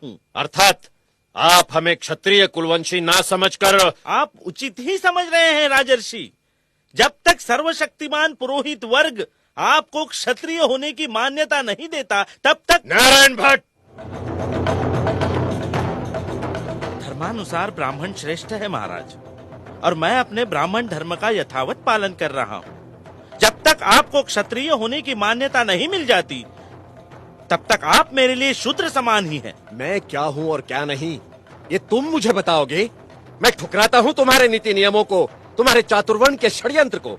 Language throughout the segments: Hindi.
अर्थात आप हमें क्षत्रिय कुलवंशी ना समझकर। आप उचित ही समझ रहे हैं राजर्षि। जब तक सर्वशक्तिमान पुरोहित वर्ग आपको क्षत्रिय होने की मान्यता नहीं देता, तब तक। नारायण भट्ट, धर्मानुसार ब्राह्मण श्रेष्ठ है महाराज, और मैं अपने ब्राह्मण धर्म का यथावत पालन कर रहा हूँ। जब तक आपको क्षत्रिय होने की मान्यता नहीं मिल जाती, तब तक आप मेरे लिए शूद्र समान ही हैं। मैं क्या हूँ और क्या नहीं, ये तुम मुझे बताओगे? मैं ठुकराता हूँ तुम्हारे नीति नियमों को, तुम्हारे चातुर्वर्ण के षड्यंत्र को।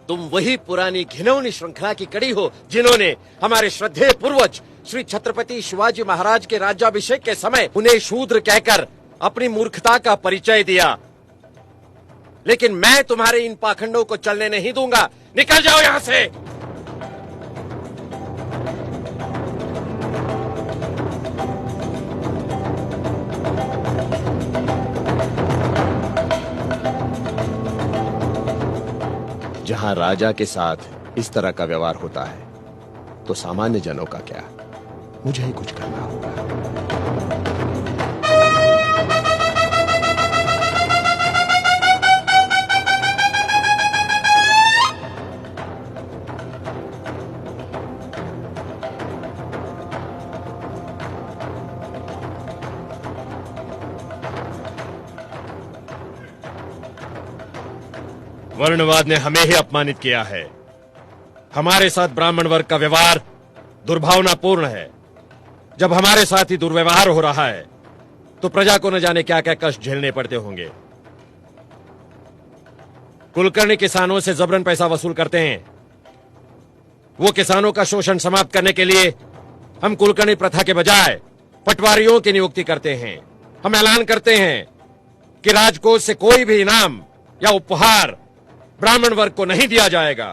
तुम वही पुरानी घिनौनी श्रृंखला की कड़ी हो जिन्होंने हमारे श्रद्धेय पूर्वज श्री छत्रपति शिवाजी महाराज के राज्याभिषेक के समय उन्हें शूद्र कहकर अपनी मूर्खता का परिचय दिया। लेकिन मैं तुम्हारे इन पाखंडों को चलने नहीं दूंगा। निकल जाओ यहाँ से। जहां राजा के साथ इस तरह का व्यवहार होता है तो सामान्य जनों का क्या? मुझे ही कुछ करना होगा। वर्णवाद ने हमें ही अपमानित किया है। हमारे साथ ब्राह्मण वर्ग का व्यवहार दुर्भावनापूर्ण है। जब हमारे साथ ही दुर्व्यवहार हो रहा है तो प्रजा को न जाने क्या क्या कष्ट झेलने पड़ते होंगे। कुलकर्णी किसानों से जबरन पैसा वसूल करते हैं। वो किसानों का शोषण समाप्त करने के लिए हम कुलकर्णी प्रथा के बजाय पटवारियों की नियुक्ति करते हैं। हम ऐलान करते हैं कि राजकोष से कोई भी इनाम या उपहार ब्राह्मण वर्ग को नहीं दिया जाएगा।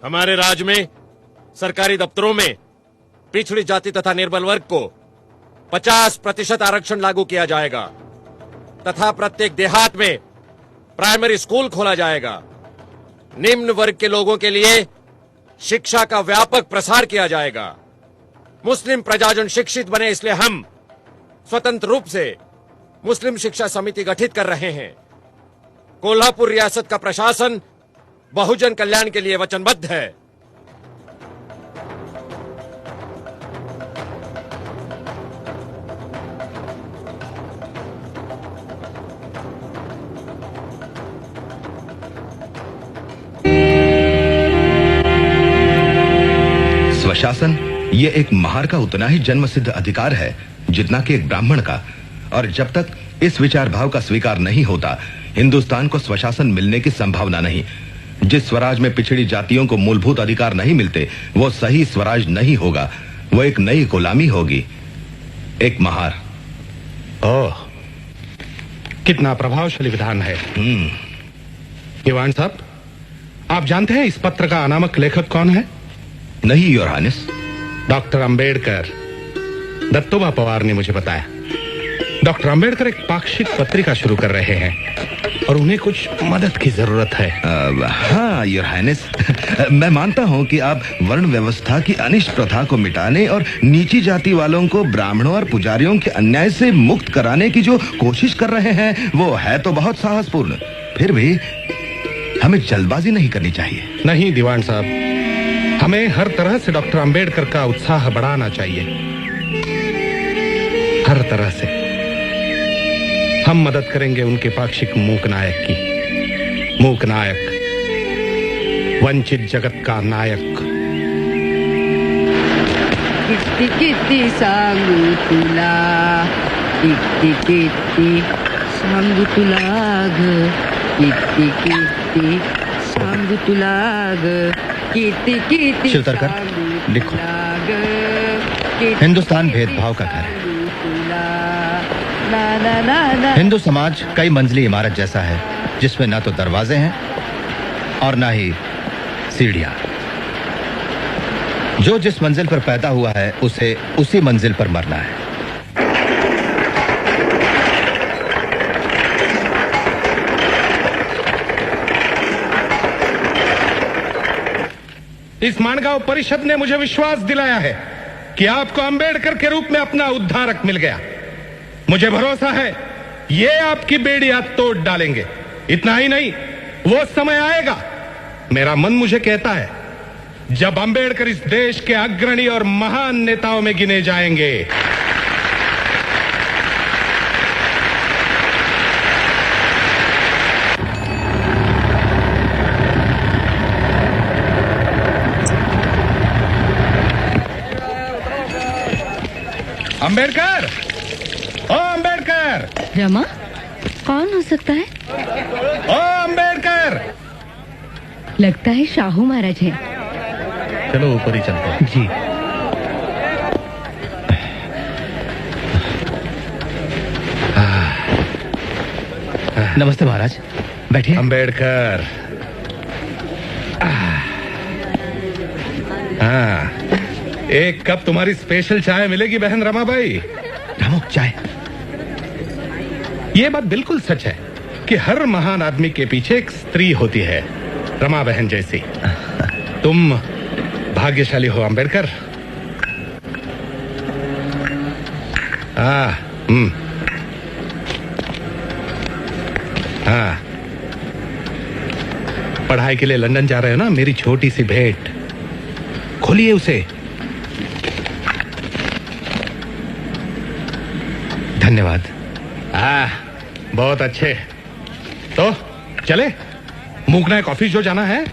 हमारे राज्य में सरकारी दफ्तरों में पिछड़ी जाति तथा निर्बल वर्ग को 50% आरक्षण लागू किया जाएगा तथा प्रत्येक देहात में प्राइमरी स्कूल खोला जाएगा। निम्न वर्ग के लोगों के लिए शिक्षा का व्यापक प्रसार किया जाएगा। मुस्लिम प्रजाजन शिक्षित बने, इसलिए हम स्वतंत्र रूप से मुस्लिम शिक्षा समिति गठित कर रहे हैं। कोल्हापुर रियासत का प्रशासन बहुजन कल्याण के लिए वचनबद्ध है। स्वशासन ये एक महार का उतना ही जन्मसिद्ध अधिकार है जितना कि एक ब्राह्मण का, और जब तक इस विचार भाव का स्वीकार नहीं होता हिंदुस्तान को स्वशासन मिलने की संभावना नहीं। जिस स्वराज में पिछड़ी जातियों को मूलभूत अधिकार नहीं मिलते वो सही स्वराज नहीं होगा, वो एक नई गुलामी होगी, एक महार। ओह, कितना प्रभावशाली विधान है। दीवान साहब, आप जानते हैं इस पत्र का अनामक लेखक कौन है? नहीं your highness. Doctor Ambedkar. Dattoba Pawar ने मुझे बताया। डॉक्टर अंबेडकर एक पाक्षिक पत्रिका शुरू कर रहे हैं और उन्हें कुछ मदद की जरूरत है। हाँ योर हाइनेस, मैं मानता हूँ कि आप वर्ण व्यवस्था की अनिष्ट प्रथा को मिटाने और नीची जाति वालों को ब्राह्मणों और पुजारियों के अन्याय से मुक्त कराने की जो कोशिश कर रहे हैं वो है तो बहुत साहसपूर्ण। फिर भी हमें जल्दबाजी नहीं करनी चाहिए। नहीं दीवान साहब, हमें हर तरह से डॉक्टर अंबेडकर का उत्साह बढ़ाना चाहिए, हर तरह से। हम मदद करेंगे उनके पाक्षिक मूक नायक की। मूक नायक, वंचित जगत का नायक। किती किती सांगू तुला, किती किती सांगू तुला ग, किती किती सांगू तुला ग, किती किती शिवतरकर लिखो। हिंदुस्तान भेदभाव का घर है। हिंदू समाज कई मंजिली इमारत जैसा है जिसमें ना तो दरवाजे हैं और ना ही सीढ़ियां। जो जिस मंजिल पर पैदा हुआ है उसे उसी मंजिल पर मरना है। इस मानगांव परिषद ने मुझे विश्वास दिलाया है कि आपको अंबेडकर के रूप में अपना उद्धारक मिल गया। मुझे भरोसा है ये आपकी बेड़ियां तोड़ डालेंगे। इतना ही नहीं, वो समय आएगा, मेरा मन मुझे कहता है, जब अंबेडकर इस देश के अग्रणी और महान नेताओं में गिने जाएंगे। अंबेडकर, ओ अंबेडकर, रमा, कौन हो सकता है? ओ अंबेडकर। लगता है शाहू महाराज हैं। चलो ऊपर ही चलते हैं। जी। नमस्ते महाराज, बैठिए। अंबेडकर। हाँ, एक कप तुम्हारी स्पेशल चाय मिलेगी बहन रमाबाई। रामू, चाय। ये बात बिल्कुल सच है कि हर महान आदमी के पीछे एक स्त्री होती है, रमा बहन जैसी। तुम भाग्यशाली हो अंबेडकर। हाँ, हाँ, पढ़ाई के लिए लंदन जा रहे हो ना? मेरी छोटी सी भेंट, खोलिए उसे। धन्यवाद। बहुत अच्छे। तो चले, मूकना कॉफी जो जाना है।